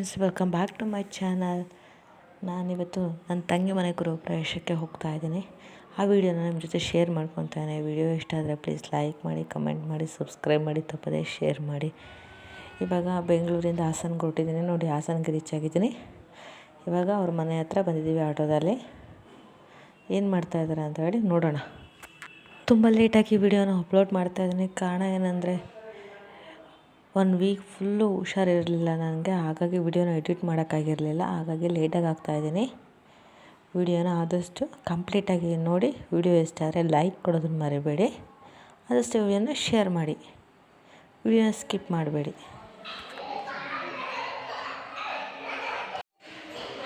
Friends, welcome back to my channel. ನಾನಿವತ್ತು ನನ್ನ ತಂಗಿ ಮನೆ ಗೃಹಪ್ರವೇಶಕ್ಕೆ ಹೋಗ್ತಾ ಇದ್ದೀನಿ. ಆ ವಿಡಿಯೋನ ನಿಮ್ಮ ಜೊತೆ ಶೇರ್ ಮಾಡ್ಕೊತಾನೆ. ವಿಡಿಯೋ ಇಷ್ಟ ಆದರೆ ಪ್ಲೀಸ್ ಲೈಕ್ ಮಾಡಿ, ಕಮೆಂಟ್ ಮಾಡಿ, ಸಬ್ಸ್ಕ್ರೈಬ್ ಮಾಡಿ, ತಪ್ಪದೇ ಶೇರ್ ಮಾಡಿ. ಇವಾಗ ಬೆಂಗಳೂರಿಂದ ಹಾಸನ್ಗೆ ಹೊರಟಿದ್ದೀನಿ. ನೋಡಿ, ಹಾಸನ್ಗೆ ರೀಚ್ ಆಗಿದ್ದೀನಿ. ಇವಾಗ ಅವ್ರ ಮನೆ ಹತ್ರ ಬಂದಿದ್ದೀವಿ ಆಟೋದಲ್ಲಿ. ಏನು ಮಾಡ್ತಾಯಿದ್ದಾರೆ ಅಂತ ಹೇಳಿ ನೋಡೋಣ. ತುಂಬ ಲೇಟಾಗಿ ವಿಡಿಯೋನ ಅಪ್ಲೋಡ್ ಮಾಡ್ತಾಯಿದ್ದೀನಿ. ಕಾರಣ ಏನಂದರೆ 1 ವೀಕ್ ಫುಲ್ಲು ಹುಷಾರಿರಲಿಲ್ಲ ನನಗೆ. ಹಾಗಾಗಿ ವಿಡಿಯೋನ ಎಡಿಟ್ ಮಾಡೋಕ್ಕಾಗಿರಲಿಲ್ಲ. ಹಾಗಾಗಿ ಲೇಟಾಗಿ ಹಾಕ್ತಾಯಿದ್ದೀನಿ. ವಿಡಿಯೋನ ಆದಷ್ಟು ಕಂಪ್ಲೀಟಾಗಿ ನೋಡಿ. ವಿಡಿಯೋ ಇಷ್ಟ ಆದರೆ ಲೈಕ್ ಕೊಡೋದನ್ನು ಮರಿಬೇಡಿ. ಆದಷ್ಟು ವಿಡಿಯೋನ ಶೇರ್ ಮಾಡಿ. ವಿಡಿಯೋನ ಸ್ಕಿಪ್ ಮಾಡಬೇಡಿ.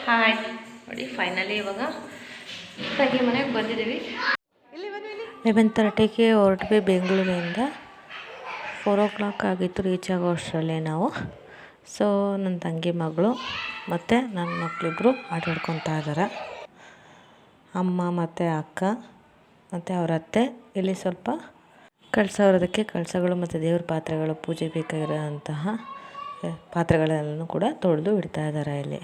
ಹಾಯ್ ನೋಡಿ, ಫೈನಲಿ ಇವಾಗ ತಂಗಿ ಮನೆಗೆ ಬಂದಿದ್ದೀವಿ. 11:30ಗೆ ಹೊರಟ್ವಿ ಬೆಂಗಳೂರಿಂದ. 4 o'clock ಆಗಿತ್ತು ರೀಚ್ ಆಗೋ ಅಷ್ಟರಲ್ಲೇ ನಾವು. ಸೊ ನನ್ನ ತಂಗಿ ಮಗಳು ಮತ್ತು ನನ್ನ ಮಕ್ಕಳಿಬ್ರು ಆಟಾಡ್ಕೊತಾ ಇದ್ದಾರೆ. ಅಮ್ಮ ಮತ್ತು ಅಕ್ಕ ಮತ್ತು ಅವ್ರ ಅತ್ತೆ ಇಲ್ಲಿ ಸ್ವಲ್ಪ ಕಳಸೋದಕ್ಕೆ ಕಳಸಗಳು ಮತ್ತು ದೇವ್ರ ಪಾತ್ರೆಗಳು, ಪೂಜೆ ಬೇಕಾಗಿರೋಂತಹ ಪಾತ್ರೆಗಳೆಲ್ಲನೂ ಕೂಡ ತೊಳೆದು ಇಡ್ತಾ ಇದ್ದಾರೆ ಇಲ್ಲಿ.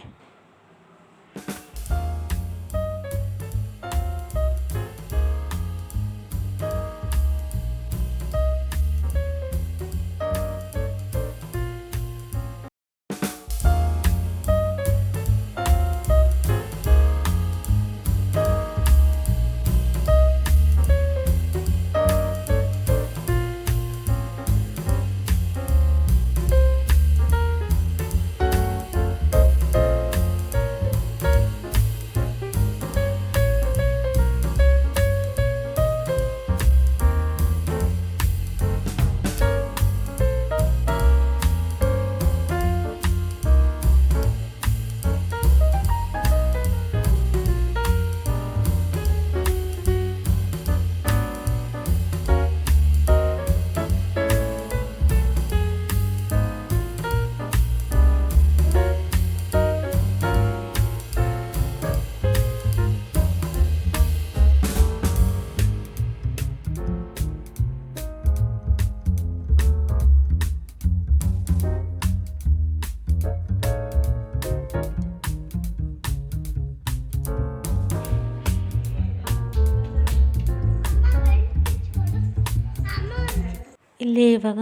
ಇಲ್ಲಿ ಇವಾಗ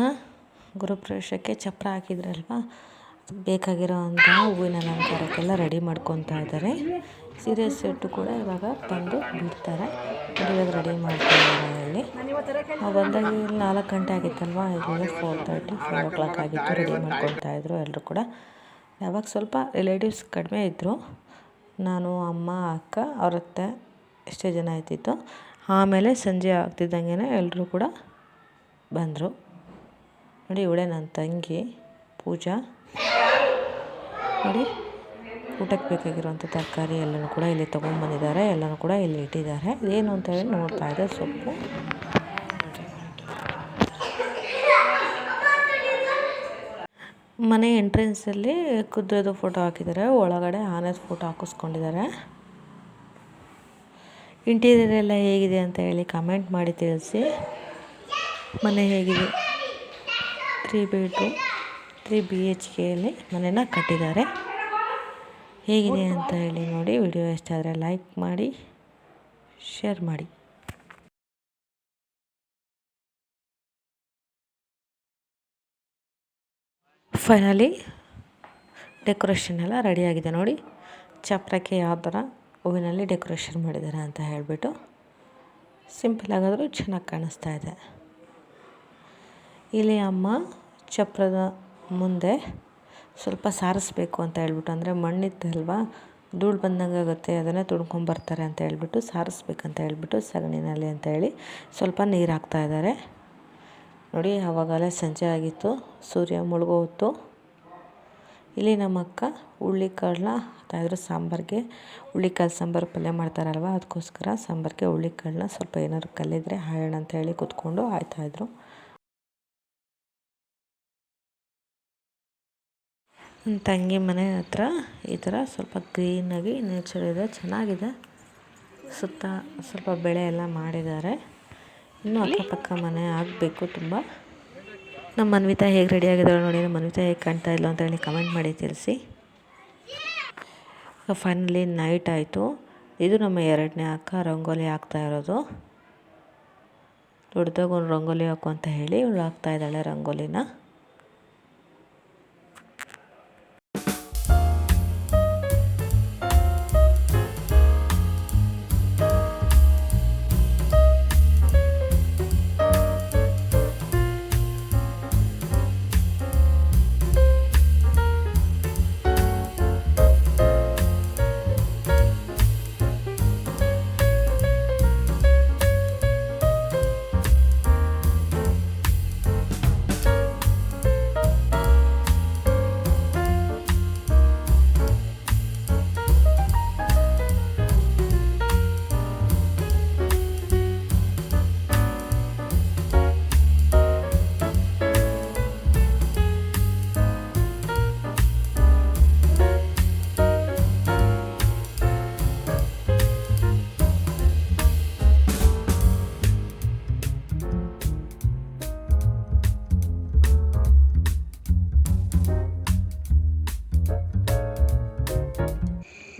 ಗೃಹಪ್ರವೇಶಕ್ಕೆ ಚಪ್ರ ಹಾಕಿದ್ರಲ್ವ, ಬೇಕಾಗಿರೋವಂತಹ ಹೂವಿನ ಅಲಂಕಾರಕ್ಕೆಲ್ಲ ರೆಡಿ ಮಾಡ್ಕೊತಾ ಇದ್ದಾರೆ. ಸೀರೆ ಸೆಟ್ಟು ಕೂಡ ಇವಾಗ ಬಂದು ಬಿಡ್ತಾರೆ. ಇವಾಗ ರೆಡಿ ಮಾಡ್ಕೊಂಡಿದ್ದಾರೆ ಇಲ್ಲಿ. ನಾವು ಬಂದಾಗ 4 ಗಂಟೆ ಆಗಿತ್ತಲ್ವ, ಈಗ 4:30 5 o'clock ಆಗಿತ್ತು. ರೆಡಿ ಮಾಡ್ಕೊತಾ ಇದ್ರು ಎಲ್ಲರೂ ಕೂಡ. ಯಾವಾಗ ಸ್ವಲ್ಪ ರಿಲೇಟಿವ್ಸ್ ಕಡಿಮೆ ಇದ್ದರು. ನಾನು, ಅಮ್ಮ, ಅಕ್ಕ, ಅವ್ರ ಅತ್ತೆ ಎಷ್ಟೇ ಜನ ಆಯ್ತಿತ್ತು. ಆಮೇಲೆ ಸಂಜೆ ಆಗ್ತಿದ್ದಂಗೆ ಎಲ್ಲರೂ ಕೂಡ ಬಂದರು. ನೋಡಿ, ಇವಳೇ ನನ್ನ ತಂಗಿ ಪೂಜಾ. ನೋಡಿ, ಊಟಕ್ಕೆ ಬೇಕಾಗಿರುವಂಥ ತರಕಾರಿ ಎಲ್ಲನೂ ಕೂಡ ಇಲ್ಲಿ ತೊಗೊಂಡ್ಬಂದಿದ್ದಾರೆ. ಎಲ್ಲನೂ ಕೂಡ ಇಲ್ಲಿ ಇಟ್ಟಿದ್ದಾರೆ. ಏನು ಅಂತ ಹೇಳಿ ನೋಡ್ತಾ ಇದೆ. ಸೊಪ್ಪು, ಮನೆ ಎಂಟ್ರೆನ್ಸಲ್ಲಿ ಕುದುರೆದು ಫೋಟೋ ಹಾಕಿದ್ದಾರೆ. ಒಳಗಡೆ ಆನೆದ ಫೋಟೋ ಹಾಕಿಸ್ಕೊಂಡಿದ್ದಾರೆ. ಇಂಟೀರಿಯರ್ ಎಲ್ಲ ಹೇಗಿದೆ ಅಂತ ಹೇಳಿ ಕಮೆಂಟ್ ಮಾಡಿ ತಿಳಿಸಿ. ಮನೆ ಹೇಗಿದೆ? 3 bedroom 3 BHKಯಲ್ಲಿ ಮನೆನ ಕಟ್ಟಿದ್ದಾರೆ. ಹೇಗಿದೆ ಅಂತ ಹೇಳಿ ನೋಡಿ. ವಿಡಿಯೋ ಇಷ್ಟ ಆದರೆ ಲೈಕ್ ಮಾಡಿ, ಶೇರ್ ಮಾಡಿ. ಫೈನಲಿ ಡೆಕೋರೇಷನ್ ಎಲ್ಲ ರೆಡಿಯಾಗಿದೆ. ನೋಡಿ, ಚಪ್ರಕ್ಕೆ ಯಾವ ಥರ ಹೂವಿನಲ್ಲಿ ಡೆಕೋರೇಷನ್ ಮಾಡಿದ್ದಾರೆ ಅಂತ ಹೇಳಿಬಿಟ್ಟು. ಸಿಂಪಲ್ ಆಗಾದರೂ ಚೆನ್ನಾಗಿ ಕಾಣಿಸ್ತಾ ಇದೆ. ಇಲ್ಲಿ ಅಮ್ಮ ಚಪ್ರದ ಮುಂದೆ ಸ್ವಲ್ಪ ಸಾರಿಸ್ಬೇಕು ಅಂತ ಹೇಳ್ಬಿಟ್ಟು, ಅಂದರೆ ಮಣ್ಣಿತ್ತಲ್ವ, ಧೂಳು ಬಂದಂಗೆ ಆಗುತ್ತೆ, ಅದನ್ನೇ ತುಳ್ಕೊಂಬರ್ತಾರೆ ಅಂತ ಹೇಳ್ಬಿಟ್ಟು ಸಾರಿಸ್ಬೇಕಂತ ಹೇಳ್ಬಿಟ್ಟು ಸಗಣಿನಲ್ಲಿ ಅಂತ ಹೇಳಿ ಸ್ವಲ್ಪ ನೀರು ಹಾಕ್ತಾಯಿದ್ದಾರೆ. ನೋಡಿ, ಆವಾಗಲೇ ಸಂಜೆ ಆಗಿತ್ತು, ಸೂರ್ಯ ಮುಳುಗೋ ಹೊತ್ತು. ಇಲ್ಲಿ ನಮ್ಮ ಅಕ್ಕ ಹುಳ್ಳಿಕಾಳನ್ನ ಹಾಕ್ತಾಯಿದ್ರು ಸಾಂಬಾರಿಗೆ. ಹುಳ್ಳಿಕಾಳು ಸಾಂಬಾರು ಪಲ್ಯ ಮಾಡ್ತಾರಲ್ವ, ಅದಕ್ಕೋಸ್ಕರ ಸಾಂಬಾರಿಗೆ ಹುಳ್ಳಿಕಾಳನ್ನ ಸ್ವಲ್ಪ ಏನಾದ್ರು ಕಲ್ಲಿದ್ರೆ ಹಾಯೋಣ ಅಂತ ಹೇಳಿ ಕೂತ್ಕೊಂಡು ಆಯ್ತಾಯಿದ್ರು. ನನ್ನ ತಂಗಿ ಮನೆ ಹತ್ರ ಈ ಥರ ಸ್ವಲ್ಪ ಗ್ರೀನಾಗಿ ನೇಚರ್ ಇದೆ, ಚೆನ್ನಾಗಿದೆ. ಸುತ್ತ ಸ್ವಲ್ಪ ಬೆಳೆ ಎಲ್ಲ ಮಾಡಿದ್ದಾರೆ. ಇನ್ನೂ ಅಕ್ಕಪಕ್ಕ ಮನೆ ಆಗಬೇಕು ತುಂಬ. ನಮ್ಮ ಮನ್ವಿತಾ ಹೇಗೆ ರೆಡಿ ಆಗಿದ್ದಾಳೆ ನೋಡಿ. ನಮ್ಮ ಮನ್ವಿತಾ ಹೇಗೆ ಕಾಣ್ತಾ ಇಲ್ಲ ಅಂತ ಹೇಳಿ ಕಮೆಂಟ್ ಮಾಡಿ ತಿಳಿಸಿ. ಫೈನಲಿ ನೈಟ್ ಆಯಿತು. ಇದು ನಮ್ಮ 2ನೇ ಅಕ್ಕ ರಂಗೋಲಿ ಹಾಕ್ತಾ ಇರೋದು. ದೊಡ್ಡದಾಗ ಒಂದು ರಂಗೋಲಿ ಹಾಕು ಅಂತ ಹೇಳಿ ಇವಳು ಹಾಕ್ತಾ ಇದ್ದಾಳೆ ರಂಗೋಲಿನ.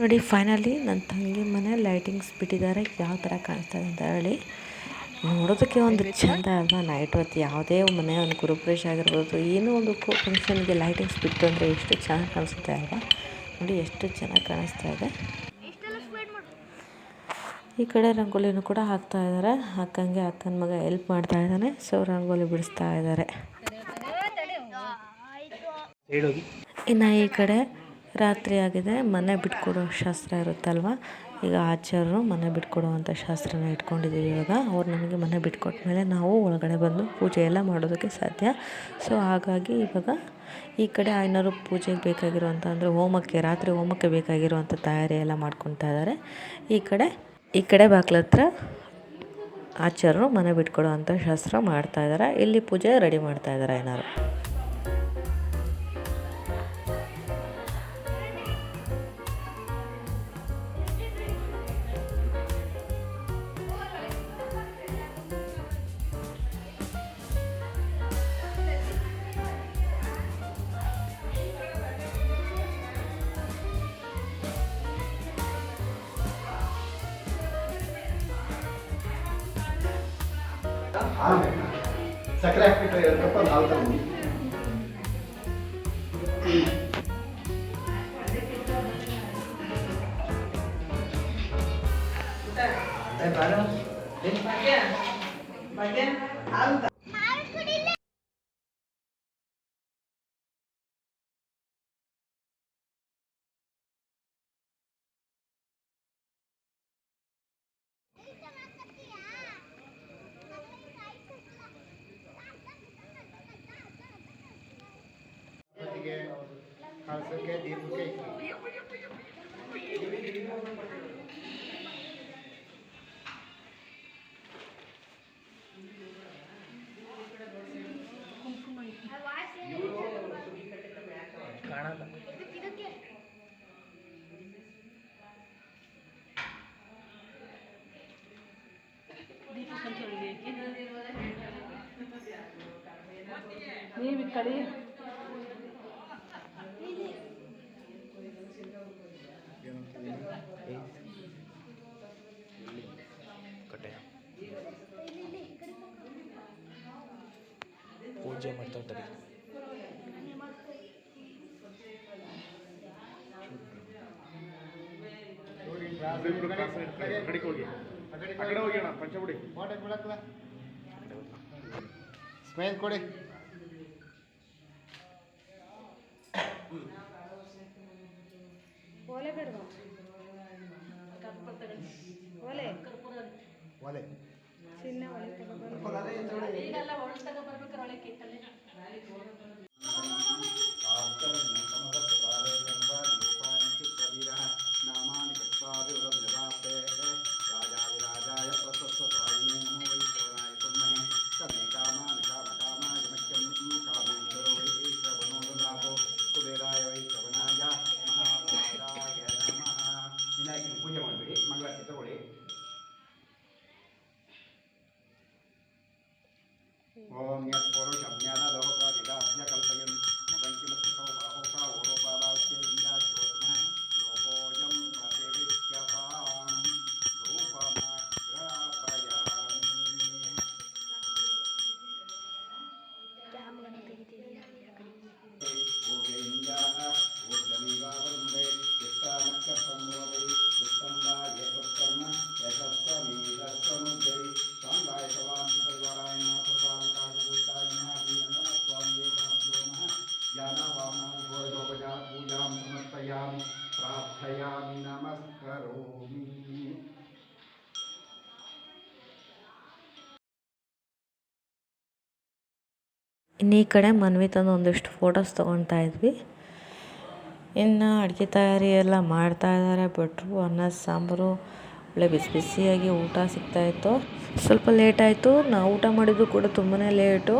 ನೋಡಿ ಫೈನಲಿ ನನ್ನ ತಂಗಿ ಮನೆ ಲೈಟಿಂಗ್ಸ್ ಬಿಟ್ಟಿದ್ದಾರೆ. ಯಾವ ಥರ ಕಾಣಿಸ್ತದೆ ಅಂತ ಹೇಳಿ ನೋಡೋದಕ್ಕೆ ಒಂದು ಚೆಂದ ಅಲ್ವಾ. ನೈಟ್ ಹೊತ್ತು ಯಾವುದೇ ಮನೆ ಒಂದು ಗೃಹಪ್ರವೇಶ ಆಗಿರ್ಬೋದು, ಏನೋ ಒಂದು ಫಂಕ್ಷನ್ಗೆ ಲೈಟಿಂಗ್ಸ್ ಬಿಟ್ಟು ಅಂದರೆ ಎಷ್ಟು ಚೆನ್ನಾಗಿ ಕಾಣಿಸುತ್ತೆ ಅಲ್ವಾ. ನೋಡಿ ಎಷ್ಟು ಚೆನ್ನಾಗಿ ಕಾಣಿಸ್ತಾ ಇದೆ. ಈ ಕಡೆ ರಂಗೋಲಿನೂ ಕೂಡ ಹಾಕ್ತಾ ಇದ್ದಾರೆ. ಅಕ್ಕಂಗೆ ಅಕ್ಕನ ಮಗ ಹೆಲ್ಪ್ ಮಾಡ್ತಾ ಇದ್ದಾನೆ. ಸೊ ರಂಗೋಲಿ ಬಿಡಿಸ್ತಾ ಇದ್ದಾರೆ. ಇನ್ನು ಈ ಕಡೆ ರಾತ್ರಿ ಆಗಿದೆ. ಮನೆ ಬಿಟ್ಕೊಡೋ ಶಾಸ್ತ್ರ ಇರುತ್ತಲ್ವ, ಈಗ ಆಚಾರ್ಯರು ಮನೆ ಬಿಟ್ಕೊಡುವಂಥ ಶಾಸ್ತ್ರನ ಇಟ್ಕೊಂಡಿದ್ದೀವಿ. ಇವಾಗ ಅವ್ರು ನಮಗೆ ಮನೆ ಬಿಟ್ಕೊಟ್ಟ ಮೇಲೆ ನಾವು ಒಳಗಡೆ ಬಂದು ಪೂಜೆ ಎಲ್ಲ ಮಾಡೋದಕ್ಕೆ ಸಾಧ್ಯ. ಸೊ ಹಾಗಾಗಿ ಇವಾಗ ಈ ಕಡೆ ಐನೂರು ಪೂಜೆಗೆ ಬೇಕಾಗಿರುವಂಥ ಅಂದರೆ ಹೋಮಕ್ಕೆ, ರಾತ್ರಿ ಹೋಮಕ್ಕೆ ಬೇಕಾಗಿರುವಂಥ ತಯಾರಿ ಎಲ್ಲ ಮಾಡ್ಕೊತಾ ಇದ್ದಾರೆ. ಈ ಕಡೆ ಬಾಗ್ಲ ಹತ್ರ ಆಚಾರ್ಯರು ಮನೆ ಬಿಟ್ಕೊಡುವಂಥ ಶಾಸ್ತ್ರ ಮಾಡ್ತಾ ಇದ್ದಾರೆ. ಇಲ್ಲಿ ಪೂಜೆ ರೆಡಿ ಮಾಡ್ತಾ ಇದ್ದಾರೆ ಐನೂರು. ಸಕ್ಕರೆ ಹಾಕ್ಬಿಟ್ರೆ 2 ಕಪ್ ಹಾಲು ತಗೊಂಡು ಕಳಸಕ್ಕೆ ದೀಪಕ್ಕೆ ಕಾಣಲ್ಲ. ನೀವು ಕಡೆ ಪೂಜೆ ಮಾಡ್ತಾರೆ. ಕಡೆಗೆ ಹೋಗಿ ಆ ಕಡೆ ಹೋಗಿ ಅಣ್ಣ ಪಂಚಗುಡಿ ಸ್ಮೈಲ್ ಕೊಡಿ. ಒಲೆ ಬೇಡವಾ? ಒಲೆ ಒಲೆ ಚಿನ್ನ ಒಲೆ ತಗೋಬರ್ಬೇಕು. ಪೂಜೆ ಮಾಡಬೇಡಿ, ಮಂಗಳಾರತಿ ತಗೊಳ್ಳಿ. ಓಂ ಯತ್ ಪುರುಷಂ ಜ್ಞಾನದೋಪಾದಿದಾಸ್ಯ ಕಲ್ಪಯನ್ ಮುಖಂಕಿಮತ್ತೋ ಬಾಹುಕಾ ಓರೋಪಾದಾಸ್ಯ ಇಂದ್ರಾಜ್ಯೋತ್ಮಃ ಲೋಕೋಯಂ ಇನ್ನು ಈ ಕಡೆ ಮನ್ವಿ ತಂದು ಒಂದಿಷ್ಟು ಫೋಟೋಸ್ ತೊಗೊಳ್ತಾ ಇದ್ವಿ. ಇನ್ನು ಅಡುಗೆ ತಯಾರಿ ಎಲ್ಲ ಮಾಡ್ತಾಯಿದ್ದಾರೆ ಭಟ್ರು. ಅನ್ನ ಸಾಂಬಾರು ಒಳ್ಳೆ ಬಿಸಿ ಬಿಸಿಯಾಗಿ ಊಟ ಸಿಗ್ತಾಯಿತ್ತು. ಸ್ವಲ್ಪ ಲೇಟ್ ಆಯಿತು. ನಾವು ಊಟ ಮಾಡಿದ್ದು ಕೂಡ ತುಂಬಾ ಲೇಟು.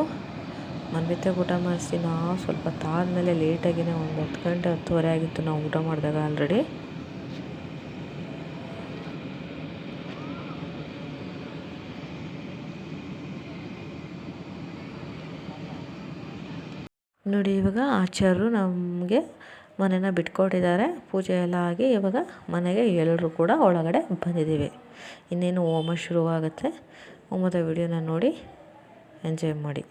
ಮನ್ವಿತಾಗ ಊಟ ಮಾಡಿಸಿ ನಾವು ಸ್ವಲ್ಪ ತಾದ್ಮೇಲೆ ಲೇಟಾಗಿಯೇ ಒಂದು 10 ಗಂಟೆ 10:30 ಆಗಿತ್ತು ನಾವು ಊಟ ಮಾಡಿದಾಗ ಆಲ್ರೆಡಿ. ನೋಡಿ ಇವಾಗ ಆಚಾರ್ಯರು ನಮಗೆ ಮನೇನ ಬಿಟ್ಕೊಟ್ಟಿದ್ದಾರೆ. ಪೂಜೆ ಎಲ್ಲ ಆಗಿ ಇವಾಗ ಮನೆಗೆ ಎಲ್ಲರೂ ಕೂಡ ಒಳಗಡೆ ಬಂದಿದ್ದೀವಿ. ಇನ್ನೇನು ಹೋಮ ಶುರುವಾಗುತ್ತೆ. ಹೋಮದ ವಿಡಿಯೋನ ನೋಡಿ ಎಂಜಾಯ್ ಮಾಡಿ.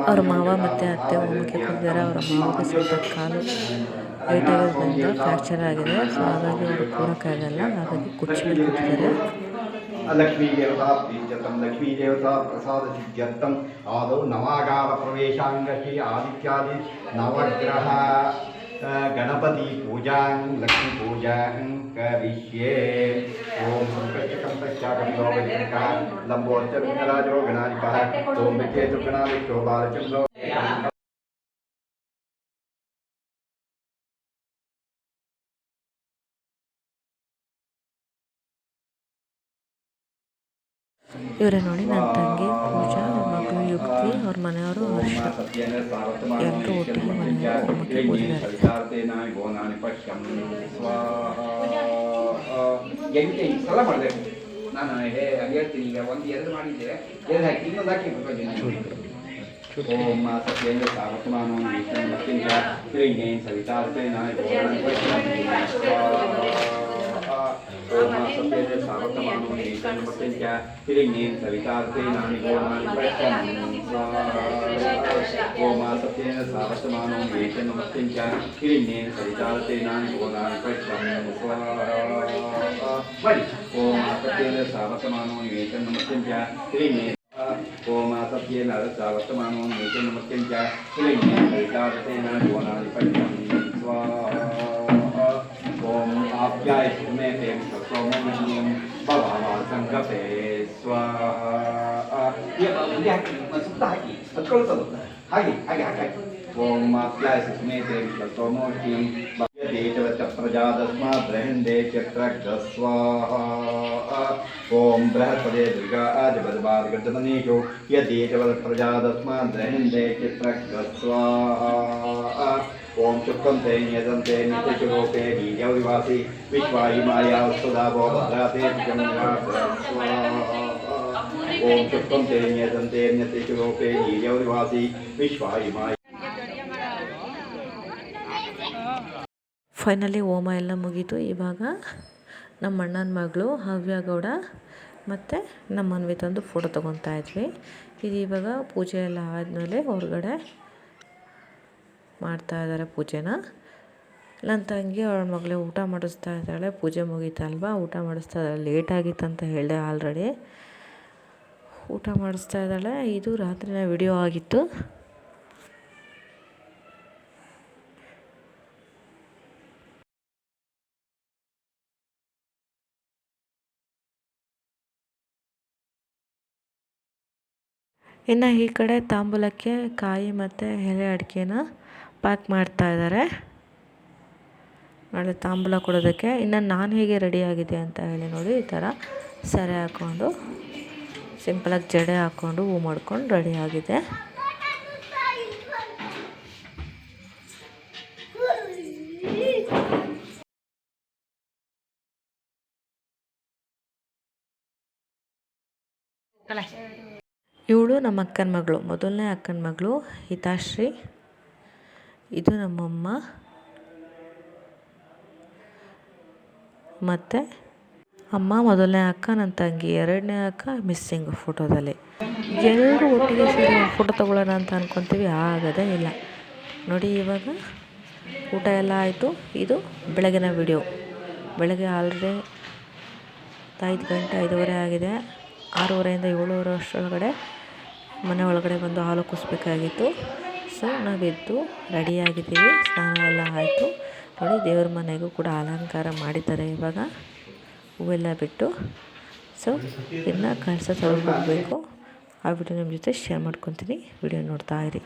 ಅವ್ರ ಮಾವ ಮತ್ತು ಅತ್ತೆ ಹೋಮಕ್ಕೆ ಕೂತಿದ್ದಾರೆ. ಅವರ ಮಾವಿಗೆ ಸ್ವಲ್ಪ ಕಾಲು ಲೈಟಾಗಿರೋದ್ರಿಂದ ಫ್ರ್ಯಾಕ್ಚರ್ ಆಗಿದೆ. ಸೊ ಹಾಗಾಗಿ ಅವರು ಕೂಡೋಕ್ಕಾಗಲ್ಲ. ಹಾಗಾಗಿ ಕುರ್ಚಿ ಮೇಲೆ ಕೂತಿದ್ದಾರೆ. ಲಕ್ಷ್ಮೀ ದೇವತಾ ಪ್ರೀತ್ಯರ್ಥಂ ಲಕ್ಷ್ಮೀ ದೇವತಾ ಪ್ರಸಾದ ಸಿದ್ಧ್ಯರ್ಥಂ ಆದೌ ನವಾಗಾರ ಪ್ರವೇಶಾಂಗ ಶ್ರೀ ಆದಿತ್ಯಾದಿ ನವಗ್ರಹ ಗಣಪತಿ ಪೂಜಾಂ ಲಕ್ಷ್ಮೀ ಪೂಜಾಂ ಕರಿಷ್ಯೆ. ಓಂ ಸಂಕಷ್ಟಕಂತಶ್ಚಾಕಂದೋ ವೈದಿಕಃ ಲಂಬೋಶ್ಚ ವಿಘ್ನರಾಜೋ ಗಣಾಧಿಪಃ ಓಂ ವಿದ್ಯೇತು ಗಣಾಧಿಪೋ ಬಾಲಚಂದ್ರೋ. ಇವರೇ ನೋಡಿ ನನ್ನ ತಂಗಿ ಪೂಜಾ, ಅವ್ರ ಮಗಳು ಯುಕ್ತಿ, ಅವ್ರ ಮನೆಯವರು ಹರ್ಷ, ಎಲ್ಲರೂ ಒಟ್ಟಿಗೆ ಮನೆಯವರು ಹೋಮಕ್ಕೆ ಕೂತಿದ್ದಾರೆ. ಸಲ ಮಾಡಬೇಕು. ನಾನು ಹೇಳ್ತೀನಿ ಈಗ 1-2 ಮಾಡಿದ್ದೆ, 2 ಹಾಕಿ ಇನ್ನೊಂದು ಹಾಕಿ ಓಂ ಸತ್ಯೇಂದ್ರ ಸಾವತ್ಮಾನೋ ನಿತ್ಯಂಚ ಶ್ರೀಂಗೇನ್ ಸವಿತಾರ್ಥೇನಾಯ ಓಂ ಸತ್ಯೇಂದ್ರ ಸಾವತ್ಮಾನೋ ನಿತ್ಯಂಚ ಶ್ರೀಂಗೇನ್ ಸವಿತಾರ್ಥೇನಾನಿ ಗೋನಾನಿ ಪಶ್ಯನ್ ಓಂ ಸತ್ಯೇಂದ್ರ ಸಾವತ್ಮಾನೋ ನಿತ್ಯಂಚ ಶ್ರೀಂಗೇನ್ ಸವಿತಾರ್ಥೇನಾನಿ ಗೋನಾನಿ ಪಶ್ಯನ್ ಓಂ ಸತ್ಯೇಂದ್ರ ಸಾವತ್ಮಾನೋ ನಿತ್ಯಂಚ ಶ್ರೀಂಗೇನ್ ಓಂ ಸತ್ಯೇನ ಸಾವರ್ತಮಾನೋ ನಿತ್ಯನಮತ್ಯಂಚ ಶ್ರೀಂಗೇನ ಸವಿತಾರ್ಥೇನ ಗೋನಾನಿ ಪಶ್ಯನ್ ಓಂ ಆಪ್ಯಾಯ ಸುಮೇತೆ ಸೋಮಮನ್ಯಂ ಭವಾಮ ಸಂಗಪೇ ಸುತ್ತ ಹಾಕಿ ಹತ್ಕೊಳ್ತದ ಹಾಗೆ ಹಾಗೆ ಹಾಕಿ. ಓಂ ಆಪ್ಯಾಯ ಸುಮೇತೆ ಸೋಮೋಷ್ಟಿಂ ದೇಶವಚ್ಚ ಪ್ರಜಾದಸ್ಮಾತ್ ಬೃಹಂದೇ ಚಕ್ರಗ್ರಸ್ವಾಹ. ಓಂ ಬೃಹಸ್ಪದೇ ದುರ್ಗಾಧಿಪತಿರ್ಗರ್ಧಮನೇಶೋ ಯದೇಶವದ ಪ್ರಜಾದಸ್ಮಾತ್ ಬೃಹಂದೇ ಚಕ್ರಗ್ರಸ್ವಾಹ. ಓಂ ಶುಕ್ರಂತೆ ನ್ಯದಂತೆ ನಿತ್ಯಶುರೋಪೇ ಬೀಜವಿವಾಸಿ ವಿಶ್ವಾಯಿಮಾಯಾ ಸುಧಾಭೋ ಭದ್ರಾತೆ ಸ್ವಾಹ. ಓಂ ಶುಕ್ರಂತೆ ನ್ಯದಂತೆ ನಿತ್ಯಶುರೋಪೇ ಬೀಜವಿವಾಸಿ ವಿಶ್ವಾಯಿಮಾಯ. ಫೈನಲಿ ಹೋಮ ಎಲ್ಲ ಮುಗೀತು. ಇವಾಗ ನಮ್ಮ ಅಣ್ಣನ ಮಗಳು ಹವ್ಯ ಗೌಡ ಮತ್ತು ನಮ್ಮ ಮನ್ವಿ ತಂದು ಫೋಟೋ ತೊಗೊತಾ ಇದ್ವಿ. ಇದು ಇವಾಗ ಪೂಜೆ ಎಲ್ಲ ಆದಮೇಲೆ ಹೊರಗಡೆ ಮಾಡ್ತಾಯಿದ್ದಾರೆ ಪೂಜೆನ. ನನ್ನ ತಂಗಿ ಅವಳ ಮಗಳೇ ಊಟ ಮಾಡಿಸ್ತಾ ಇದ್ದಾಳೆ. ಪೂಜೆ ಮುಗೀತಲ್ವ, ಊಟ ಮಾಡಿಸ್ತಾ ಇದ್ದಾಳೆ. ಲೇಟ್ ಆಗಿತ್ತು ಅಂತ ಹೇಳಿದೆ ಆಲ್ರೆಡಿ. ಊಟ ಮಾಡಿಸ್ತಾ ಇದ್ದಾಳೆ. ಇದು ರಾತ್ರಿನ ವಿಡಿಯೋ ಆಗಿತ್ತು. ಇನ್ನು ಈ ಕಡೆ ತಾಂಬೂಲಕ್ಕೆ ಕಾಯಿ ಮತ್ತು ಎಲೆ ಅಡಿಕೆನ ಪ್ಯಾಕ್ ಮಾಡ್ತಾ ಇದ್ದಾರೆ ನಾಳೆ ತಾಂಬೂಲ ಕೊಡೋದಕ್ಕೆ. ಇನ್ನು ನಾನು ಹೇಗೆ ರೆಡಿಯಾಗಿದೆ ಅಂತ ಹೇಳಿ ನೋಡಿ, ಈ ಥರ ಸೆರೆ ಹಾಕ್ಕೊಂಡು ಸಿಂಪಲಾಗಿ ಜಡೆ ಹಾಕ್ಕೊಂಡು ಹೂ ಮಾಡ್ಕೊಂಡು ರೆಡಿಯಾಗಿದೆ. ಇವಳು ನಮ್ಮ ಅಕ್ಕನ ಮಗಳು, ಮೊದಲನೇ ಅಕ್ಕನ ಮಗಳು ಹಿತಾಶ್ರೀ. ಇದು ನಮ್ಮಮ್ಮ ಮತ್ತು ಅಮ್ಮ ಮೊದಲನೇ ಅಕ್ಕ, ನನ್ನ ತಂಗಿ ಎರಡನೇ ಅಕ್ಕ ಮಿಸ್ಸಿಂಗ್ ಫೋಟೋದಲ್ಲಿ. ಎಲ್ಲರೂ ಒಟ್ಟಿಗೆ ಸೇರಿ ಒಂದು ಫೋಟೋ ತೊಗೊಳ್ಳೋಣ ಅಂತ ಅಂದ್ಕೊತೀವಿ, ಆಗೋದೇ ಇಲ್ಲ ನೋಡಿ. ಇವಾಗ ಊಟ ಎಲ್ಲ ಆಯಿತು. ಇದು ಬೆಳಗಿನ ವಿಡಿಯೋ. ಬೆಳಗ್ಗೆ ಆಲ್ರೆಡಿ 5 ಗಂಟೆ 5:30 ಆಗಿದೆ. 6:30ಇಂದ 7:30 ಅಷ್ಟರೊಳಗಡೆ ಮನೆ ಒಳಗಡೆ ಬಂದು ಹಾಲು ಕುಸ್ಬೇಕಾಗಿತ್ತು. ಸೊ ನಾವೆದ್ದು ರೆಡಿಯಾಗಿದ್ದೀವಿ. ಸ್ನಾನ ಎಲ್ಲ ಆಯಿತು ನೋಡಿ. ದೇವ್ರ ಮನೆಗೂ ಕೂಡ ಅಲಂಕಾರ ಮಾಡಿದ್ದಾರೆ ಇವಾಗ ಹೂವೆಲ್ಲ ಬಿಟ್ಟು. ಸೊ ಇನ್ನು ಕಳಸ ತೊಗೊಂಡು ಹೋಗಬೇಕು. ಆ ವಿಡಿಯೋ ನಿಮ್ಮ ಜೊತೆ ಶೇರ್ ಮಾಡ್ಕೊತೀನಿ. ವಿಡಿಯೋ ನೋಡ್ತಾ ಇರಿ.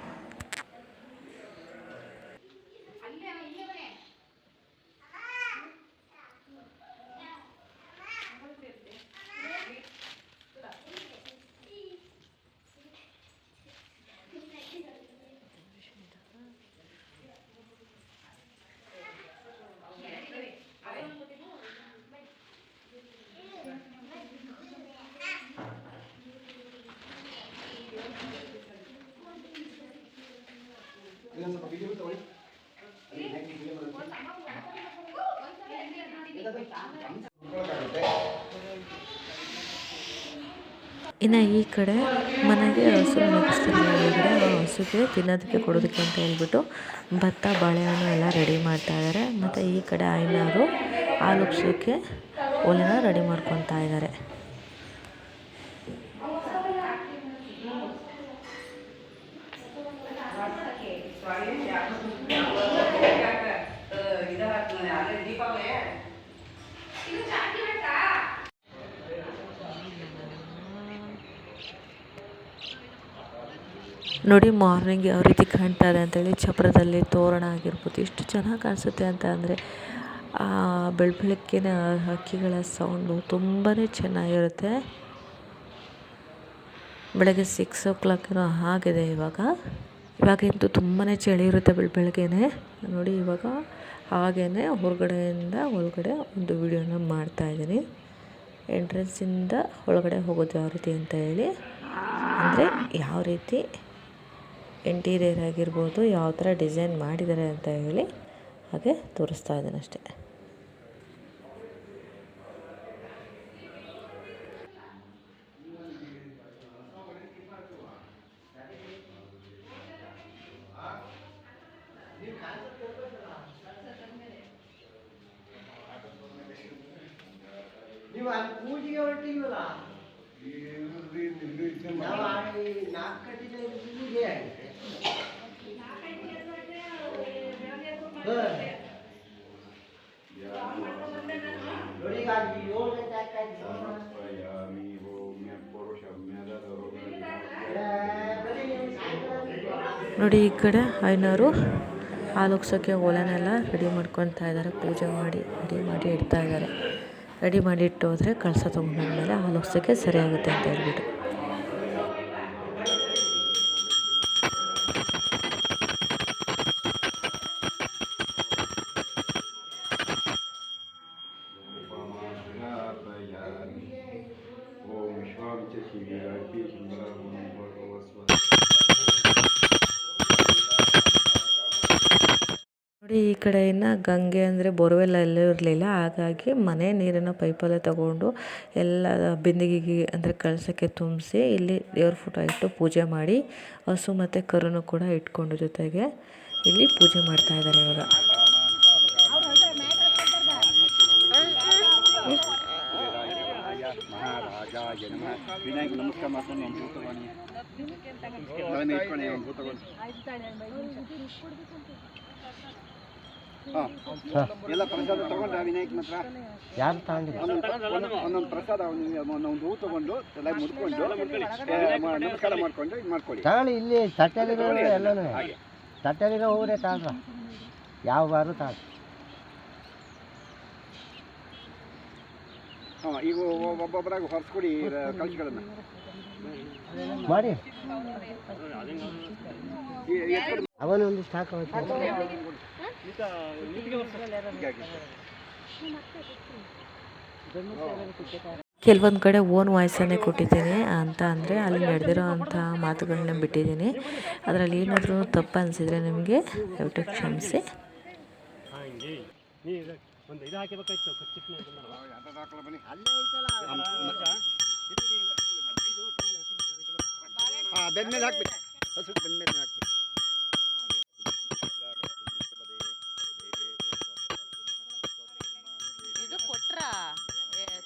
ಇನ್ನು ಈ ಕಡೆ ಮನೆಗೆ ಹಸು ಮೆಗಿಸ್ತಾರೆ. ಹಸುಗೆ ತಿನ್ನೋದಕ್ಕೆ ಕೊಡೋದಕ್ಕೆ ಅಂತ ಹೇಳ್ಬಿಟ್ಟು ಭತ್ತ ಬಾಳೆಹಣ್ಣು ಎಲ್ಲ ರೆಡಿ ಮಾಡ್ತಾ ಇದ್ದಾರೆ. ಮತ್ತು ಈ ಕಡೆ ಐನವರು ಹಾಲು ಉಗ್ಸೋಕ್ಕೆ ಒಲೆನ ರೆಡಿ ಮಾಡ್ಕೊತಾ ಇದ್ದಾರೆ. ನೋಡಿ ಮಾರ್ನಿಂಗ್ ಯಾವ ರೀತಿ ಕಾಣ್ತಾರೆ ಅಂತೇಳಿ. ಚಪ್ರದಲ್ಲಿ ತೋರಣ ಆಗಿರ್ಬೋದು, ಎಷ್ಟು ಚೆನ್ನಾಗಿ ಕಾಣಿಸುತ್ತೆ ಅಂತ ಅಂದರೆ ಬೆಳಕಿನ ಹಕ್ಕಿಗಳ ಸೌಂಡು ತುಂಬಾ ಚೆನ್ನಾಗಿರುತ್ತೆ. ಬೆಳಗ್ಗೆ 6 o'clock ಆಗಿದೆ ಇವಾಗಂತೂ ತುಂಬಾ ಚಳಿ ಇರುತ್ತೆ ಬೆಳಗ್ಗೆನೆ ನೋಡಿ. ಇವಾಗ ಹಾಗೇ ಹೊರಗಡೆಯಿಂದ ಒಳಗಡೆ ಒಂದು ವಿಡಿಯೋನ ಮಾಡ್ತಾಯಿದ್ದೀನಿ. ಎಂಟ್ರೆನ್ಸಿಂದ ಒಳಗಡೆ ಹೋಗೋದು ಯಾವ ರೀತಿ ಅಂತ ಹೇಳಿ, ಅಂದರೆ ಯಾವ ರೀತಿ ಇಂಟೀರಿಯರ್ ಆಗಿರ್ಬೋದು, ಯಾವ ಥರ ಡಿಸೈನ್ ಮಾಡಿದ್ದಾರೆ ಅಂತ ಹೇಳಿ ಹಾಗೆ ತೋರಿಸ್ತಾ ಇದ್ದೀನಿ ಅಷ್ಟೇ. ನೀವು ಅಲ್ಲಿ ಪೂಜೆಗೆ ಹೊರಟಿಲ್ವಲ್ಲ, ನಾವು 4 ಗಂಟೆಗೆ ಪೂಜೆ ಆಗಿದೆ. ನೋಡಿ ಈಗ 7 ಗಂಟೆ ಆಗ್ತಾಯಿದೆ. ನೋಡಿ ಈ ಕಡೆ ಐನವರು ಹಾಲು ಉಗ್ಸೋಕ್ಕೆ ಒಲೆನೆಲ್ಲ ರೆಡಿ ಮಾಡ್ಕೊತಾ ಇದ್ದಾರೆ. ಪೂಜೆ ಮಾಡಿ ರೆಡಿ ಮಾಡಿ ಇಡ್ತಾ ಇದ್ದಾರೆ. ರೆಡಿ ಮಾಡಿ ಇಟ್ಟು ಹೋದರೆ ಕಳಸ ತೊಗೊಂಡಾದ್ಮೇಲೆ ಹಾಲು ಉಗ್ಸೋಕ್ಕೆ ಸರಿಯಾಗುತ್ತೆ ಅಂತ ಹೇಳ್ಬಿಟ್ಟು. ನೋಡಿ ಈ ಕಡೆ ಇನ್ನು ಗಂಗೆ ಅಂದರೆ ಬೋರ್ವೆಲ್ ಎಲ್ಲೂ ಇರಲಿಲ್ಲ. ಹಾಗಾಗಿ ಮನೆ ನೀರನ್ನು ಪೈಪಲ್ಲೇ ತಗೊಂಡು ಎಲ್ಲ ಬಿಂದಿಗೆಗೆ ಅಂದರೆ ಕಳಸಕ್ಕೆ ತುಂಬಿಸಿ ಇಲ್ಲಿ ದೇವ್ರ ಫೋಟೋ ಇಟ್ಟು ಪೂಜೆ ಮಾಡಿ, ಹಸು ಮತ್ತು ಕರುನು ಕೂಡ ಇಟ್ಕೊಂಡು ಜೊತೆಗೆ ಇಲ್ಲಿ ಪೂಜೆ ಮಾಡ್ತಾ ಇದ್ದಾರೆ ಇವಾಗ. ವಿನಾಯಕ ನಮಸ್ಕಾರ ಮಾಡ್ಕೊಂಡು ಒಂದು ಭೂತ ಬನ್ನಿ ಒಂದು ಭೂತ ಬನ್ನಿ. ಎಲ್ಲ ಪ್ರಸಾದ ತಗೊಂಡ ವಿನಾಯಕನ ಹತ್ರ ಯಾರು ತಗೊಂಡಿಲ್ಲ ಒಂದೊಂದು ಪ್ರಸಾದ ಒಂದೊಂದು ಹೂ ತಗೊಂಡು ಎಲ್ಲ ಮುಡ್ಕೊಂಡು ನಮಸ್ಕಾರ ಮಾಡ್ಕೊಂಡು ಇದು ಮಾಡ್ಕೊಳ್ಳಿ. ತಗೊಳ್ಳಿ, ಇಲ್ಲಿ ತಟ್ಟೆಲಿರೋ ಎಲ್ಲನೂ ತಟ್ಟೆಲಿರೋ ಹೂರೇ ತಗೊಂಡ್ರ ಯಾವ ಬಾರು ತಗೊಂಡು. ಹಾಂ, ಈಗ ಒಬ್ಬೊಬ್ಬರಾಗ ಹೊರಸ್ಕೊಡಿ ಕಲಶಗಳನ್ನು ಮಾಡಿ. ಅವನೊಂದು ಸ್ಟಾಕ್ ಕೆಲವೊಂದು ಕಡೆ ಓನ್ ವಾಯ್ಸನ್ನೇ ಕೊಟ್ಟಿದ್ದೀನಿ ಅಂತ ಅಂದರೆ ಅಲ್ಲಿ ನಡೆದಿರೋ ಅಂಥ ಮಾತುಗಳನ್ನ ಬಿಟ್ಟಿದ್ದೀನಿ. ಅದರಲ್ಲಿ ಏನಾದರೂ ತಪ್ಪು ಅನಿಸಿದರೆ ನಿಮಗೆ ದಯವಿಟ್ಟು ಕ್ಷಮಿಸಿ. ಒಂದು ಇದು ಹಾಕಿಬೇಕಾಯ್ತು ಕಚ್ಚಿಟ್ನ ಬನ್ನಿ ಅಲ್ಲೇ ಐತಲ್ಲ ಬೆನ್ಮೇಲೆ ಹಾಕ್ಬಿಡಿ ಹಸು ಬೆನ್ಮೇಲೆ ಹಾಕ್ಬಿಡಿ ಇದು ಕೊಟ್ರ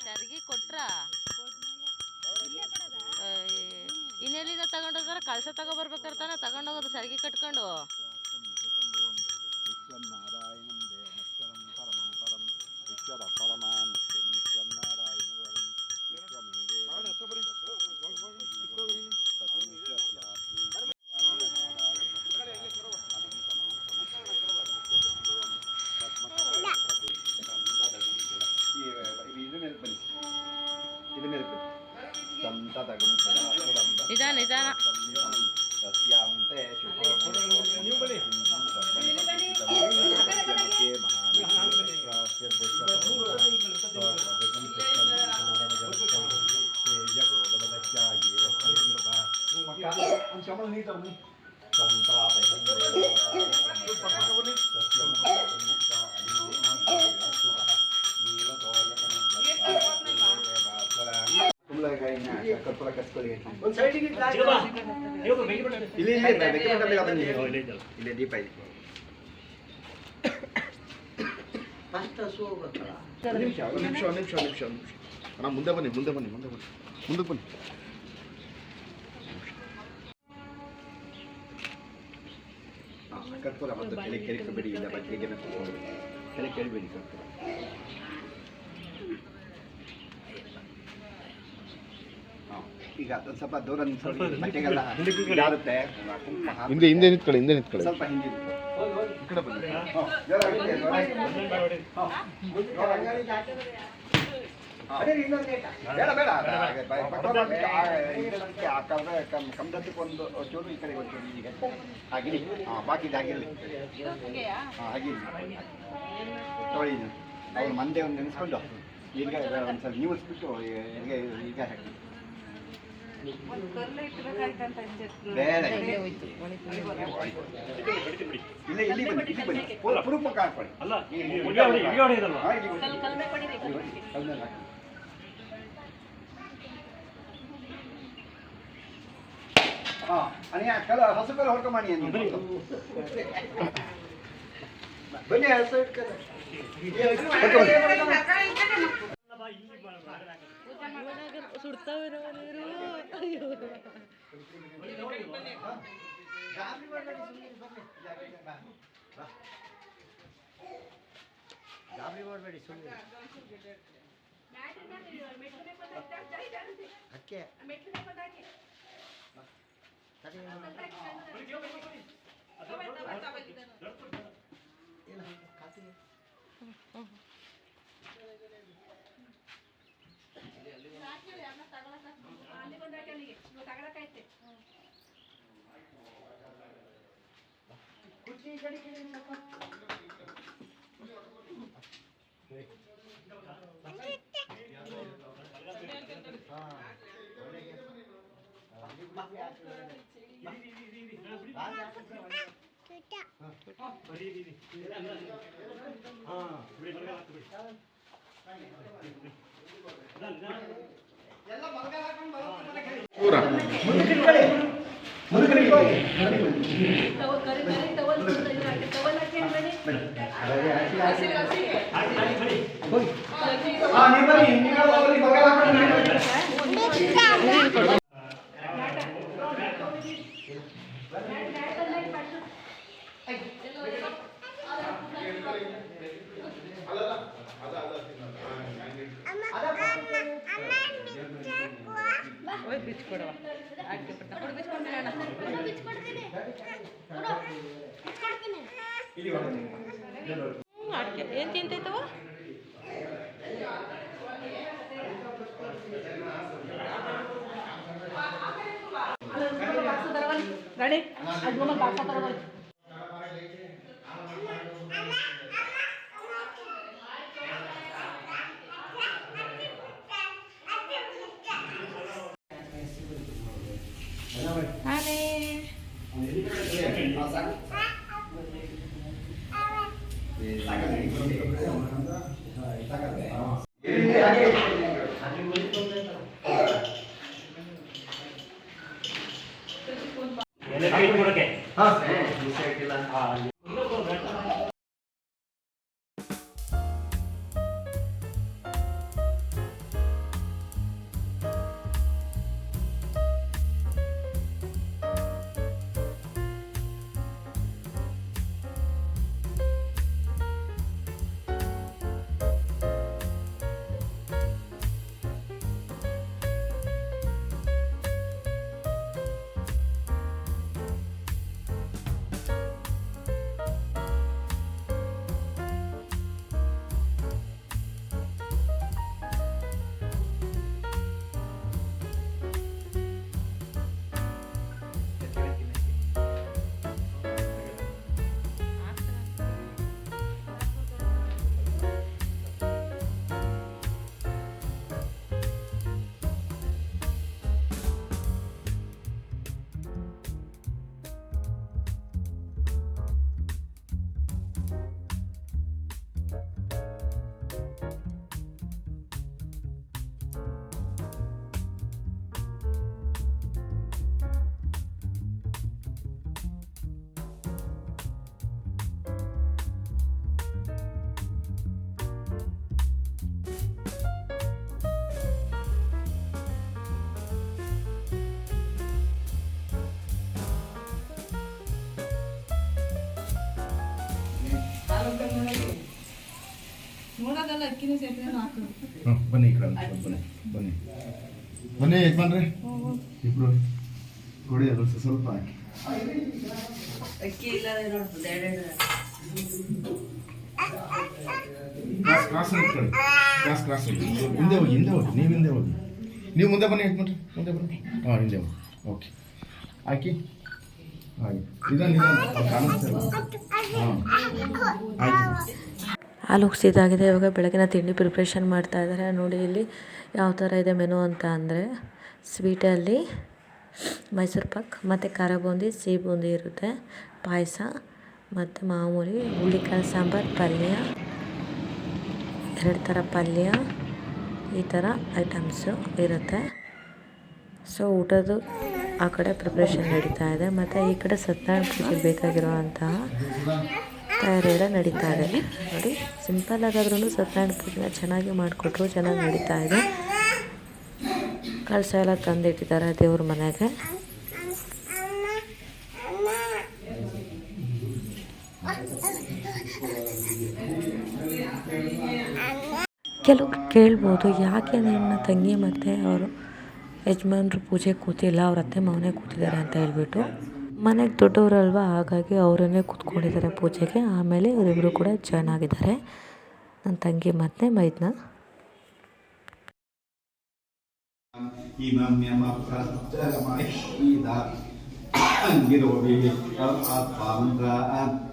ಸರಿಗೆ ಕೊಟ್ರ ಇನ್ನೆಲ್ಲಿಂದ ತಗೊಂಡೋದ್ರ ಕಳಸ ತಗೊಬರ್ಬೇಕಾರ್ತಾನೆ ತಗೊಂಡೋಗೋದು ಸರಿಗೆ ಕಟ್ಕೊಂಡು ನಾರಾಯಣಂ ದೇವಮಶ್ವರಂ ಪರಮಂ ಪರಂ ವಿಶ್ವದ ಪರಮಾನ್ ನಿತ್ಯಂ ನಾರಾಯಣ ನಿಧಾನ ನಿಧಾನ ಇಲ್ಲೇ ದೀಪ ಇದೆ ಫಸ್ಟ್ ಹಸು ಹೋಗ್ಬೇಕಲ್ಲ ನಿಮಿಷ ಅಣ್ಣ ಮುಂದೆ ಬನ್ನಿ ಮುಂದಕ್ಕೆ ಬನ್ನಿ ಕರ್ಪೂರ ಮತ್ತು ಕೆಳಬೇಡಿ ಇಲ್ಲ ಬಟ್ಟೆಗೆ ಕೆಳಬೇಡಿ ಕರ್ಪೂರ ಈಗ ಒಂದು ಸ್ವಲ್ಪ ದೂರ ಬಟ್ಟೆಗೆಲ್ಲ ಇದಾಗುತ್ತೆ ಹಿಂದೆ ನಿಂತ್ಕೊಳ್ಳಿ ಸ್ವಲ್ಪ ಹಿಂದೆ ಈ ಕಡೆ ಬನ್ನಿ ಬೇಡ ಕಮ್ದತ್ತಕ್ಕೆ ಒಂದು ಚೂರು ಈ ಕಡೆ ಒಂದು ಈಗ ಆಗಿರಿ ಬಾಕಿದು ಆಗಿರಲಿ ಆಗಿರಲಿ ತೊಳಿ ಅವ್ರ ಮಂದೆ ಒಂದು ನೆನೆಸ್ಕೊಂಡು ಈಗ ಒಂದು ಸ್ವಲ್ಪ ನೀವು ಬಿಟ್ಟು ಈಗ ಹಾಕಿ ಬೇಡ ಇಲ್ಲಿ ಬನ್ನಿ ಪುರುಪ ಕಾಡ್ಕೊಳ್ಳಿ ಹಸು ಕಲ್ಲ ಹೊಡ್ಕೊ ಮಾಡಿ ಬನ್ನಿ ಹಸು ಸುಡ್ತಾವೇನೋ ನೀರು ಗಾಬರಿ ಮಾಡಬೇಡಿ ಸುಮ್ಮನೆ ಅಕ್ಕೆ ಬಿಚ್ಕೊಡುವ ಏನ್ ತಿಂತೈತವ ಗಾಡಿ ಸಾಕು ಹಾಂ ಬನ್ನಿ ಈ ಕಡೆ ಬನ್ನಿ ಬನ್ನಿ ಬನ್ನಿ ಯಜಮಾನ್ರಿ ಇಬ್ರು ಕೊಡಿ ಅದು ಸ್ವಲ್ಪ ಹಾಕಿ ಕ್ರಾಸ್ ನಿಂತ್ಕೊಳ್ಳಿ ಕ್ರಾಸ್ ಹಿಂದೆ ಹೋಗಿ ನೀವು ಹಿಂದೆ ಹೋಗಿ ನೀವು ಮುಂದೆ ಬನ್ನಿ ಯಜಮಾನ್ರಿ ಮುಂದೆ ಬನ್ನಿ ಹಾಂ ಹಿಂದೆ ಹೋಗಿ ಓಕೆ ಹಾಕಿ ಹಾಗೆ ಕಾಣಿಸ್ತಾ ಹಾಂ ಆಯ್ತು. ಹಾಲು ಉಗ್ಸಿದಾಗಿದೆ. ಇವಾಗ ಬೆಳಗಿನ ತಿಂಡಿ ಪ್ರಿಪ್ರೇಷನ್ ಮಾಡ್ತಾ ಇದ್ದಾರೆ. ನೋಡಿ ಇಲ್ಲಿ ಯಾವ ಥರ ಇದೆ ಮೆನು ಅಂತ ಅಂದರೆ ಸ್ವೀಟಲ್ಲಿ ಮೈಸೂರು ಪಾಕ್ ಮತ್ತು ಖಾರ ಬೂಂದಿ, ಸಿಹಿ ಬೂಂದಿ ಇರುತ್ತೆ, ಪಾಯಸ ಮತ್ತು ಮಾಮೂಲಿ ಹುಳಿಕಾಳು ಸಾಂಬಾರು, ಪಲ್ಯ, 2 ಥರ ಪಲ್ಯ, ಈ ಥರ ಐಟಮ್ಸು ಇರುತ್ತೆ. ಸೊ ಊಟದ್ದು ಆ ಕಡೆ ಪ್ರಿಪ್ರೇಷನ್ ನಡೀತಾ ಇದೆ. ಮತ್ತು ಈ ಕಡೆ ಸತ್ಯನಾರಾಯಣ ಪೂಜೆಗೆ ಬೇಕಾಗಿರುವಂತಹ ತಯಾರಿ ಎಲ್ಲ ನಡೀತಾ ಇದೆ. ನೋಡಿ ಸಿಂಪಲ್ ಆಗಾದ್ರೂ ಸತ್ಯನಾರಾಯಣ ಪೂಜೆನ ಚೆನ್ನಾಗಿ ಮಾಡಿಕೊಟ್ರು, ಚೆನ್ನಾಗಿ ನಡೀತಾ ಇದೆ. ಕಳಸ ಎಲ್ಲ ತಂದಿಟ್ಟಿದ್ದಾರೆ ದೇವ್ರ ಮನೆಗೆ. ಕೆಲವು ಕೇಳ್ಬೋದು ಯಾಕೆ ನನ್ನ ತಂಗಿ ಮತ್ತು ಅವರು ಯಜಮಾನ್ರು ಪೂಜೆ ಕೂತಿಲ್ಲ, ಅವ್ರ ಅತ್ತೆ ಮಾವನೇ ಕೂತಿದ್ದಾರೆ ಅಂತ ಹೇಳ್ಬಿಟ್ಟು. ಮನೆಗೆ ದೊಡ್ಡವರಲ್ವ, ಹಾಗಾಗಿ ಅವರನ್ನೇ ಕೂತ್ಕೊಂಡಿದ್ದಾರೆ ಪೂಜೆಗೆ. ಆಮೇಲೆ ಇವರಿಬ್ಬರು ಕೂಡ ಜಾಯ್ನ್ ಆಗಿದ್ದಾರೆ, ನನ್ನ ತಂಗಿ ಮತ್ತು ಮೈದ್ನ.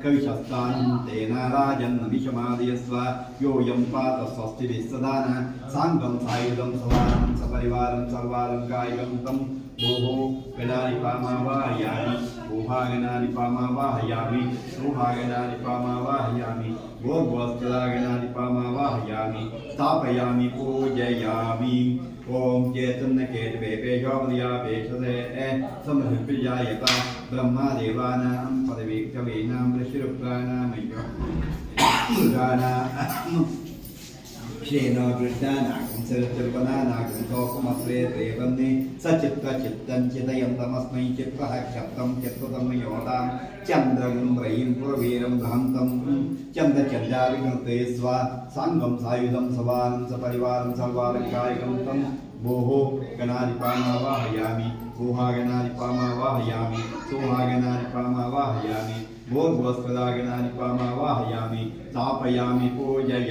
ಕವಿಶಸ್ತಾನಂತೇನ ರಾಜನ್ನ ವಿಷಮಾದಯಸ್ವ ಯೋಯಂ ಪಾತ ಸ್ವಸ್ತಿಭಿಃ ಸದಾನ ಸಾಂಗಂ ಸಾಯುಧಂ ಸವಾನಂ ಸಪರಿವಾರಂ ಸರ್ವಾಲಂಕಾಯಿಕಂ ತಂ ಭೋಃ ಗಣಾನಿ ಪಾಮಾವಾಹಯಾಮಿ ಭೂಭಾಗನಾನಿ ಪಾಮಾವಾಹಯಾಮಿ ಸೌಭಾಗನಾನಿ ಪಾಮಾವಾಹಯಾಮಿ ಗೋರ್ಗೋಸ್ತದಾಗನಾನಿ ಪಾಮಾವಾಹಯಾಮಿ ಸ್ಥಾಪಯಾಮಿ ಪೂಜಯಾಮಿ. ಓಂ ಚೇತನ್ನ ಕೇತವೇ ಪೇಶೋಪದಿಯಾ ಪೇಶಸೇ ಸಮೃದ್ಧಿರ್ಯಾಯತ ಬ್ರಹ್ಮದೇವಾನಾಂ ಪದವೀಕ್ಷವೇನಾಂ ಋಷಿರುಕ್ತಾನಾಮಯ್ಯೋ ಮೃಗಾನಾಂ ಕ್ಷೇನೋ ಕೃಷ್ಣಾನಾಗಂ ಸರಸ್ವನಾನಾಗಂ ಸೋಕಮಸ್ವೇ ತ್ರೇವನ್ನೇ ಸಚಿತ್ವಚಿತ್ತಂ ಚಿತಯಂತಮಸ್ಮೈ ಚಿತ್ತಃ ಕ್ಷಪ್ತಂ ಚಿತ್ತತಮಯೋದಾಂ ಚಂದ್ರಂ ವೈಂ ಪುರವೀರಂ ಭ್ರಾಂತಂ ಚಂದ್ರಚಂದ್ರಾವಿಘ್ನತೆ ಸ್ವ ಸಾಂಗಂ ಸಾಯುಧಂ ಸವಾನಂ ಸಪರಿವಾರಂ ಸರ್ವಾಲಂಕಾರಿಕಂ ತಂ ಭೋಃ ಗಣಾಧಿಪಾಮಾವಾಹಯಾಮಿ ಭೂಹಾಗಣಾಧಿಪಾಮಾವಾಹಯಾಮಿ ಸೋಹಾಗಣಾಧಿಪಾಮಾವಾಹಯಾಮಿ ಭೋರ್ಭುವಸ್ಪದಾಗಣಾಧಿಪಾಮಾವಾಹಯಾಮಿ ಸ್ಥಾಪಯಾಮಿ ಪೂಜಯ.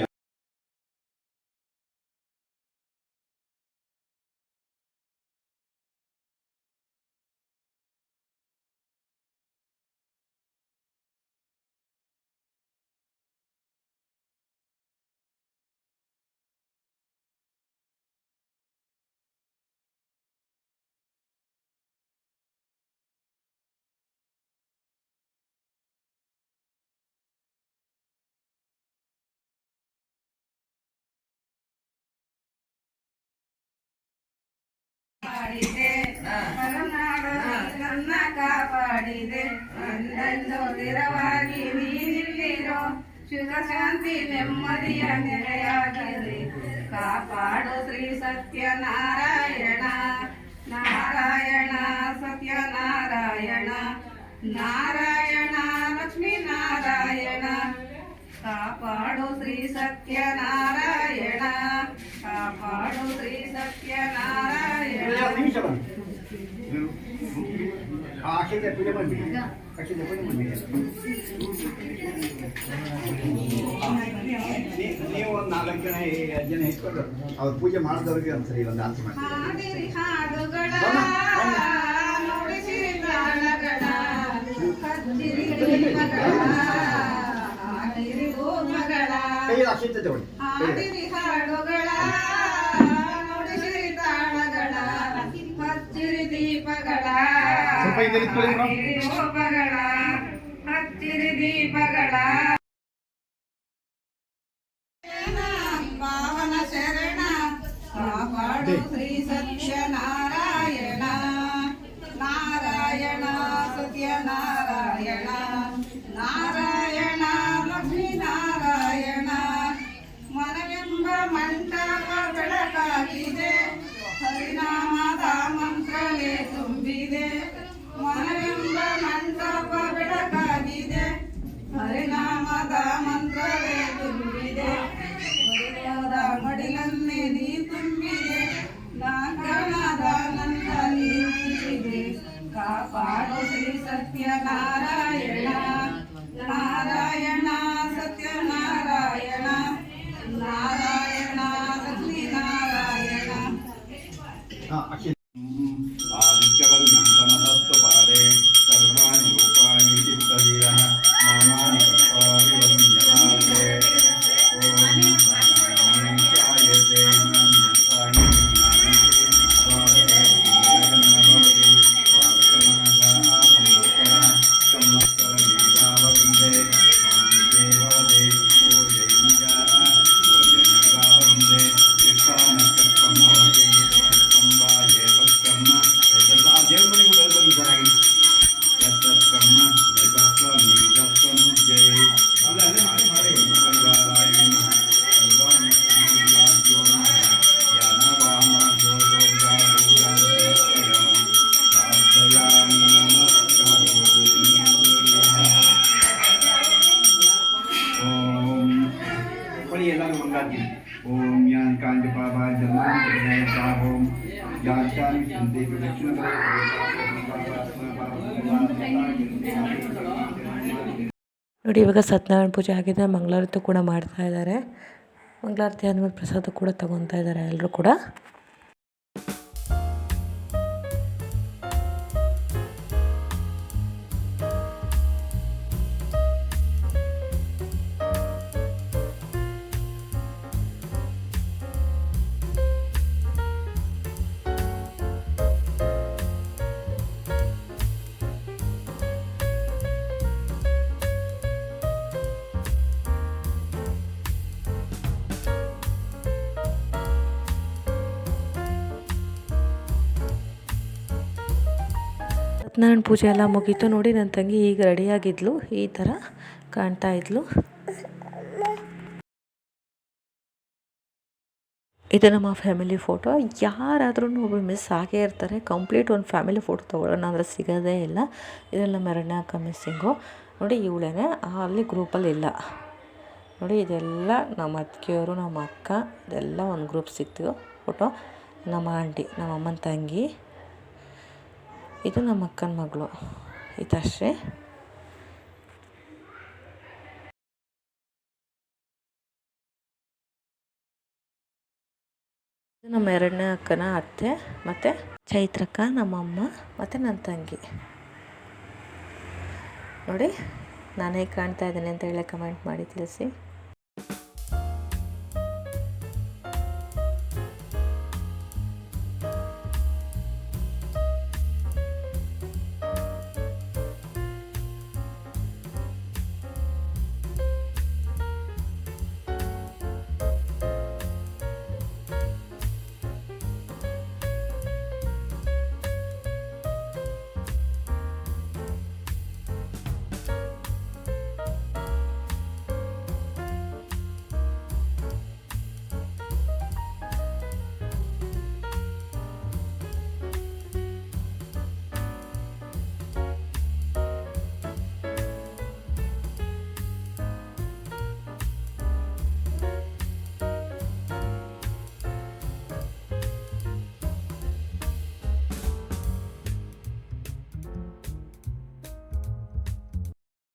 ನನ್ನ ಕಾಪಾಡಿದೆ ಎಂದೆಂದು ಸ್ಥಿರವಾಗಿ ನೀನಿಲ್ಲಿರೋ ಸುಖ ಶಾಂತಿ ನೆಮ್ಮದಿಯ ನೆಲೆಯಾಗಿದೆ. ಕಾಪಾಡು ಶ್ರೀ ಸತ್ಯನಾರಾಯಣ ನಾರಾಯಣ ಸತ್ಯನಾರಾಯಣ ನಾರಾಯಣ ಲಕ್ಷ್ಮೀ ನಾರಾಯಣ. ಕಾಪಾಡು ಶ್ರೀ ಸತ್ಯನಾರಾಯಣ ಕಾಪಾಡು ಶ್ರೀ ಸತ್ಯನಾರಾಯಣ. ಅಕ್ಷತೆ ಪೂಜೆ ಮಾಡಿಬಿಡಿ, ಅಕ್ಷತೆ ಪೂಜೆ ಮಾಡಿಬಿಡಿ. ನೀವು ಒಂದು 4 ಜನ ಇಟ್ಕೊಂಡು ಅವ್ರು ಪೂಜೆ ಮಾಡಿದವ್ರಿಗೆ ಒಂದ್ಸರಿ ಒಂದು ಆನ್ಸರ್ ಮಾಡಿ. ಹಾಡುಗಳ ನುಡಿಸಿರಿ ತಾಳಗಳ ಹಚ್ಚಿರಿ ಹಾಡಿರಿ ಗೋಮಗಳ ಅಕ್ಷತೆ ತಗೊಳ್ಳಿ. ಹಾಡಿರಿ ಹಾಡುಗಳ ನುಡಿಸಿರಿ ತಾಳಗಳ ಹಚ್ಚಿರಿ ದೀಪಗಳ ಗೋಪಗಳ ಹಚ್ಚಿರಿ ದೀಪಗಳ. ಪಾವನ ಶರಣ ಕಾಪಾಡು ಶ್ರೀ ಸತ್ಯನಾರಾಯಣ ನಾರಾಯಣ ಸತ್ಯನಾರಾಯಣ ನಾರಾಯಣ ಲಕ್ಷ್ಮೀ ನಾರಾಯಣ. ಮನವೆಂಬ ಮಂಟಪ ಬೆಳಕಾಗಿದೆ, ಹರಿನಾಮದ ಮಂತ್ರವೇ ತುಂಬಿದೆ. ಮನವೆಂಬ ಮಂಟಪ ಬೆಳಕಾಗಿದೆ, ಹರಿನಾಮದ ಮಂತ್ರವೇ ತುಂಬಿದೆ. ಆದಿತ್ಯवर्णं तमसस्तु पादे सर्वाणि रूपाणि विचित्तधीरः नामानि कर्ताविवन्यते ॐ ज्ञायते ज्ञानानि ज्ञानन्ति स्वागतभवति स्वागतमासाः संवत्सरमेवावन्दे देवदे पूजयिञ्जाः पूजनगावन्दे चित्तानक्षत्रं भवति संवाये तत्कर्म आ देव मने ಕೂಡ ಬನ್ನಿ ಸರ್ ಆಗಿ ಯತ್ತತ್ಕರ್ಮ ಯತಸ್ವಾಮಿ ಯತ್ತನುಜ್ಜೈ ಪರಿವಾರಾಯಣ ಸರ್ವಾಣಿ ಜ್ಞಾನವಾಮ ಓಂ ಬಳಿ ಎಲ್ಲರೂ ಮಂಗಾತಿ ಓಂ ಯಾನ್ ಕಾಂಜ ಪಾಪಾ ಜನ್ಮಾಂತರೇ ಪಾಪಂ ಯಾಚಾಮಿ ಚಿಂತೆ ದಕ್ಷಿಣ ನೋಡಿ, ಇವಾಗ ಸತ್ಯನಾರಾಯಣ ಪೂಜೆ ಆಗಿದೆ. ಮಂಗಳಾರತಿ ಕೂಡ ಮಾಡ್ತಾ ಇದ್ದಾರೆ. ಮಂಗಳಾರತಿ ಆದಮೇಲೆ ಪ್ರಸಾದ ಕೂಡ ತಗೊತಾ ಇದ್ದಾರೆ ಎಲ್ಲರೂ ಕೂಡ. ಸತ್ಯನಾರಾಯಣ ಪೂಜೆ ಎಲ್ಲ ಮುಗೀತು. ನೋಡಿ, ನನ್ನ ತಂಗಿ ಈಗ ರೆಡಿಯಾಗಿದ್ಲು, ಈ ಥರ ಕಾಣ್ತಾ ಇದ್ಲು. ಇದು ನಮ್ಮ ಫ್ಯಾಮಿಲಿ ಫೋಟೋ. ಯಾರಾದ್ರೂ ಒಬ್ಬರು ಮಿಸ್ ಆಗೇ ಇರ್ತಾರೆ. ಕಂಪ್ಲೀಟ್ ಒಂದು ಫ್ಯಾಮಿಲಿ ಫೋಟೋ ತೊಗೊಳ್ಳೋಣ ಅಂದರೆ ಸಿಗೋದೇ ಇಲ್ಲ. ಇದೆಲ್ಲ ಮೆರಣ್ಯ ಅಕ್ಕ ಮಿಸ್ಸಿಂಗು. ನೋಡಿ, ಇವಳೇನೆ ಅಲ್ಲಿ ಗ್ರೂಪಲ್ಲಿ ಇಲ್ಲ. ನೋಡಿ, ಇದೆಲ್ಲ ನಮ್ಮ ಅತ್ತಿಗೆಯವರು, ನಮ್ಮ ಅಕ್ಕ, ಇದೆಲ್ಲ ಒಂದು ಗ್ರೂಪ್ ಸಿಗ್ತೀವಿ ಫೋಟೋ. ನಮ್ಮ ಆಂಟಿ, ನಮ್ಮ ಅಮ್ಮನ ತಂಗಿ, ಇದು ನಮ್ಮ ಅಕ್ಕನ ಮಗಳು ಹಿತಾಶ್ರೀ. ಇದು ನಮ್ಮ ಎರಡನೇ ಅಕ್ಕನ ಅತ್ತೆ ಮತ್ತು ಚೈತ್ರಕ್ಕ, ನಮ್ಮಮ್ಮ ಮತ್ತು ನನ್ನ ತಂಗಿ. ನೋಡಿ, ನಾನು ಹೇಗೆ ಕಾಣ್ತಾ ಇದ್ದೀನಿ ಅಂತ ಹೇಳಿ ಕಮೆಂಟ್ ಮಾಡಿ ತಿಳಿಸಿ.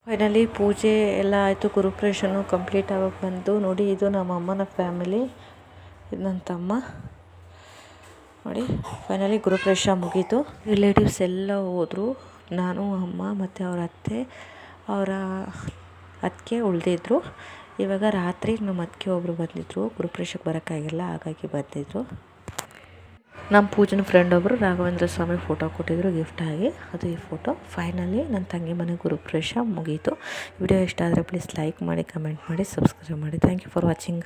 ಫೈನಲಿ ಪೂಜೆ ಎಲ್ಲ ಆಯಿತು. ಗುರುಪ್ರವೇಶನೂ ಕಂಪ್ಲೀಟ್ ಆಗೋಕ್ಕೆ ಬಂತು. ನೋಡಿ, ಇದು ನಮ್ಮ ಅಮ್ಮನ ಫ್ಯಾಮಿಲಿ, ಇದು ನನ್ನ ತಮ್ಮ. ನೋಡಿ, ಫೈನಲಿ ಗುರುಪ್ರವೇಶ ಮುಗೀತು. ರಿಲೇಟಿವ್ಸ್ ಎಲ್ಲ ಹೋದರು. ನಾನು, ಅಮ್ಮ ಮತ್ತು ಅವರ ಅತ್ತೆ, ಅವರ ಅತ್ತಿಗೆ ಉಳಿದಿದ್ರು. ಇವಾಗ ರಾತ್ರಿ ನಮ್ಮ ಅತ್ತಿಗೆ ಒಬ್ಬರು ಬಂದಿದ್ದರು. ಗುರುಪ್ರವೇಶಕ್ಕೆ ಬರೋಕ್ಕಾಗಿಲ್ಲ, ಹಾಗಾಗಿ ಬಂದಿದ್ದರು. ನಮ್ಮ ಪೂಜನ ಫ್ರೆಂಡ್ ಒಬ್ಬರು ರಾಘವೇಂದ್ರ ಸ್ವಾಮಿ ಫೋಟೋ ಕೊಟ್ಟಿದ್ರು ಗಿಫ್ಟ್ ಆಗಿ, ಅದು ಈ ಫೋಟೋ. ಫೈನಲಿ ನನ್ನ ತಂಗಿ ಮನೆ ಗುರುಪ್ರವೇಶ ಮುಗೀತು. ವಿಡಿಯೋ ಇಷ್ಟ ಆದರೆ ಪ್ಲೀಸ್ ಲೈಕ್ ಮಾಡಿ, ಕಮೆಂಟ್ ಮಾಡಿ, ಸಬ್ಸ್ಕ್ರೈಬ್ ಮಾಡಿ. Thank you for watching.